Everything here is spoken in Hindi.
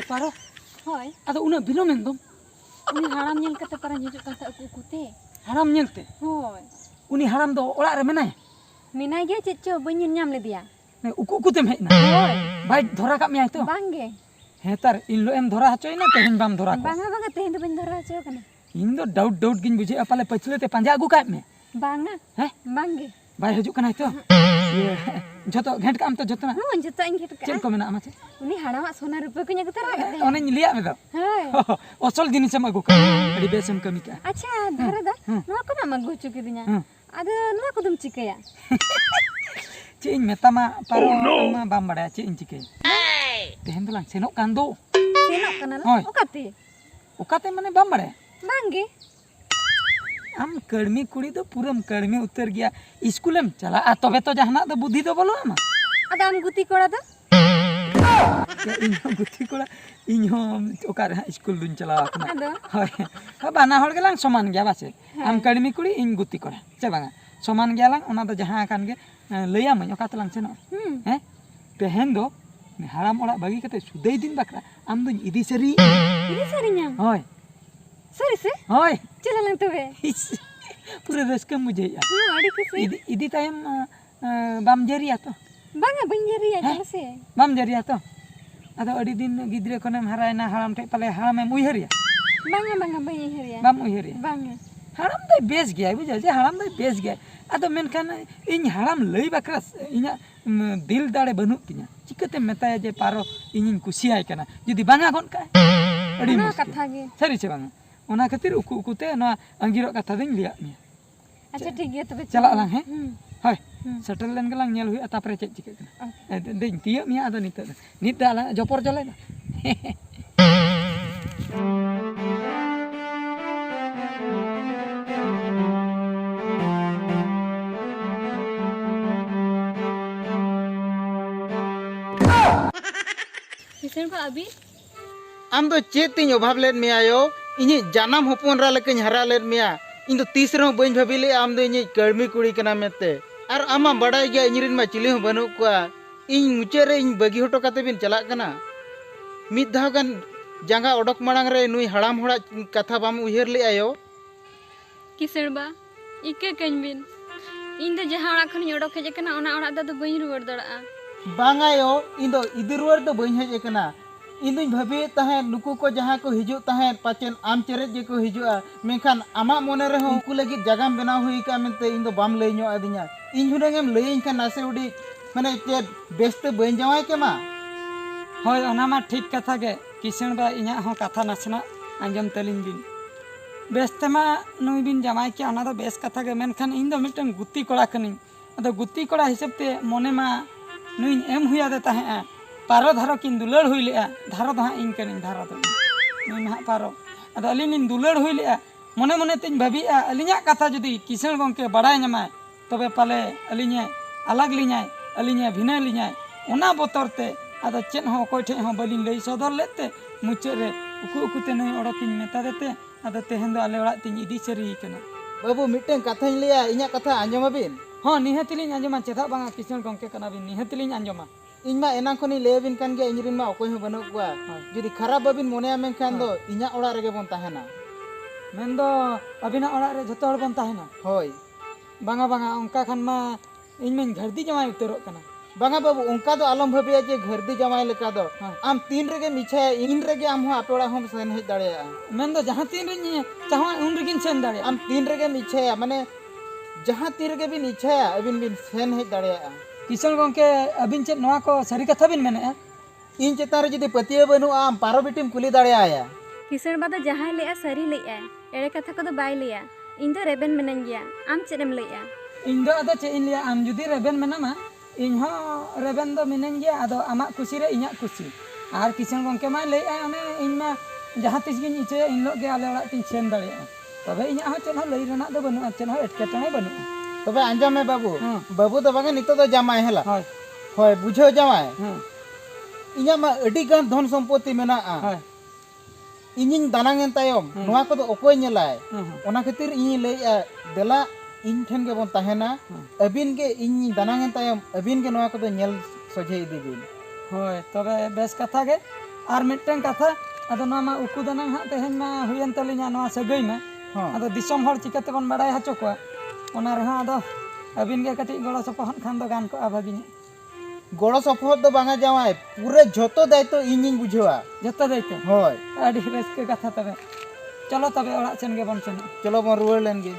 पारो होय अदो उना बिनो मेन दो उनी हाराम नेल कते पारा हिजुक कान ता उकु कुते हाराम नेलते होय उनी हाराम दो ओड़ा रे मेनाय मेनाय गे चेद चो बइन ᱧᱟᱢ लेदिया ने उकु कुतेम हेजना होय भाई धरा का मियाय तो बांगे हेतार इन लो एम धरा हचोयना तेहेन बाम धरा को बांगा बांगा तेहेन दो बइन धरा चो कना इन दो डाउट गिन बुझे पाले पछले ते पांजा अगु काट में बांगा हैं बांगे भाई हजू कना तो ये जतो घेंट काम तो जतना हन जता इन घेट चेन का को मेना आमाचे उनी हाड़ामा सोना रुपए को ᱧᱮᱜ तरा गते ओने लिया में दो होय ओसल जिनिसम अगु का अडी बेसम कमी का अच्छा धरा दा नवा को ना मगु चुकी दिnya ada नवा को तुम चिकया चे इन मेतामा पारो मा बाम बड़ा चे इन चिके तेहेन दो लांग सेनो कान दो सेनो कना होय ओकाते ओकाते माने बाम बड़ा बांगे आम कड़मी कुड़ी तो पूरम कड़मी उतर गया स्कूलम चला आ तबे तो जहाना तो बुद्धि तो बोलो आमा ada am guti कोड़ा दा इन्हो गुथी कोड़ा इन्हो ओकार स्कूल दुन चला अपना ada होय हा बाना हर गेलांग समान गया बासे आम कड़मी कुड़ी इन गुती कोड़ा चे बांगा समान गयालांग ओना दो जहां कान गे लैया मय ओका तलांग सेनो हैं तेहेन दो हाराम ओड़ा बागी कते सुदै दिन बाकरा आम दुन इदी सरी ini sarinya होय sari se होय चला lang तबे पूरे रस्कम मुझे यार adi kisi इदी टाइम बाम जरिया तो banga banjari ya jala se बाम जरिया तो अदो अडी दिन गिद्रे कोनेम हरायना हाराम ठे पाले हाराम एम उयहरिया banga banga banyi heriya बाम उयहरिया banga हाराम दो बेस गया बुझा जे हाराम दो बेस गया अदो मेनखान इन हाराम लई बकरा इना दिल दाड़े बनु तिया चिकते मेताया जे पारो इन कुसियाय कना जदी बांगा गन का अडी ना मुश्किल कथा गे सरी से बांगा ओना खातिर उकु उकुते ना अंगिरो कथा दिन लिया मिया अच्छा ठीक है तबे चला लांग है हाय सेटल लेन गलांग नेल हुई तापरे चेक चिके कना देन तिया मिया अदो नित दाला जपर जले ना किसन को अभी आम दो चेत तीन अभाव लेद मिया यो इनी जानम हपन रा लेकिन हरा लेद मिया इन दो तीस रहो बइन भाबिले आम दो इनी कर्मी कुड़ी कना मेते और आमा बड़ाई गया इनिरिन मा चिली हो बनु को इन मुचे रे इन बगी हटो काते बिन चला कना मिद धाव गन जांगा ओडक मांग रे नुई हड़ाम होड़ा कथा बाम उहेर ले आयो किसण बा इके कन बिन इन दो जहां ओड़ा खन ओडक हेज कना ओना ओड़ा दो बइन रुवर दड़ा बांगा यो इन दो इदिरुवर दो बइन हेज कना इन दुई भाबी तहे नुकु को जहां को हिजु तहे पाचन आम चेरे जे को हिजुआ मेखान आमा मोने रे हो उकु लगी जगाम बनाव हुई का मेनते इन दो बाम लई ᱧᱚ आदिnya इन हुनेगेम लई इन खान नासे उडी माने चे बेस्ते बइन जावाय के मा होय ओना मा ठीक कथा गे किसण बा इना हो कथा नासना आंजम तलिन बिन बेस्तेमा नुई बिन जमाय के ओना दो बेस कथा गे मेनखान इन दो मिटन गुत्ती कोड़ा कनी अदो गुत्ती कोड़ा हिसाब ते मोने मा नुई एम हुया दे ताहे पारो धारो किन दुलड़ हुई ले धारो दो इन कनी धारो दो नुई मा पारो अदो अलिन इन दुलड़ हुई ले मने मने तिन भाबी अलिया कथा जदी किसण गंके बड़ाय ᱧᱟᱢᱟय तबे पाले अलिने अलग लिኛय अलिने भिना लिኛय ओना बोतरते अदो चेन हो कोई ठे हो बलिन लई सदर लेते मुचे रे उकु उकुते नई ओडकिन मेता देते अदो तेहेन दो आले ओड़ा तिन इदी सरी कना बाबू मिटें कथा लिया इnya कथा आंजम बिन हो निहतिलिन आंजमा चेदा बांगा किसण गंके कना बिन निहतिलिन आंजमा इन मा एना खनि लेबिन कान गे इनिरिन मा ओकोय हो बनु को जदी खराब बाबिन मोनेया मेन खान दो इnya ओड़ा रेगे बोन ताहेना मेन दो अबिना ओड़ा रे जतो हड़ बन ताहेना होय बांगा बांगा उनका खान मा इन में घरदी जमाय उतरो कना बांगा बाबू उनका दो आलम भाबिया जे घरदी जमाय लेका दो आम तीन रेगे मिछे इन रेगे आम हो आपेड़ा हम सेन हे दाड़ेया मेन दो जहां तीन रे चाहवा उन रेगिन सेन दाड़े आम तीन रेगे मिछे माने जहां तीन रेगे बिन इच्छा अबिन बिन सेन हे दाड़ेया किसण गंके अबिन चेद नवा को सरी कथा बिन मेने इन चेतान रे जदी पतिये बनु आम पारो बिटिम कुली दाड़ेया किसण बा दो जहां लेया सरी लेया एड़े कथा को दो बाय लेया इन दो रेबेन मेनन गया आम चेदम लेया इन दो अदो चे इन लिया आम जुदी रेबेन मेनामा इन हो रेबेन दो मिनन गया अदो आमा खुशी रे इnya खुशी आर किसण गंके मा लई आय ओने इन मा जहां तिस गिन इचे इन लो गे आले ओड़ा तिन सेन दाड़ेया तबे इnya हो चेन हो लई रना दो बनु चेन हो एटकेटणे बनु तबे आंजम में बाबू बाबू तो बांगा नितो दो जमाय हेला होय होय बुझो जमाय इnya मा अडी गान धन संपत्ति मेना होय इनिन दानांगेन तायम नोआ को दो ओकोय नेलाय ओना खातिर इ लई देला इन ठेन के बोन ताहेना अबिन के इन दानांगेन तायम अबिन के नोआ को दो नेल सोझे इदी बिन होय तबे बेस कथा गे आर मिट्टन कथा अदो नवा मा उकु दनांग हां तेहेन मा हुयन तलिया नवा सगई मा हाँ अदो दिसम हर चिकाते बन बड़ाय हचो को ओना रे हां अदो अबिन गे कटी गड़ो सपहन खान दो गान को आभागी गड़ो सपोहत दो बांगा जावाय पूरे झोतो दायित्व इनिन बुझवा जत्ता दैते होय अडी रस्के कथा तबे चलो तबे ओड़ा सेन गे बन सेन चलो बन रुवाड़ लेन गे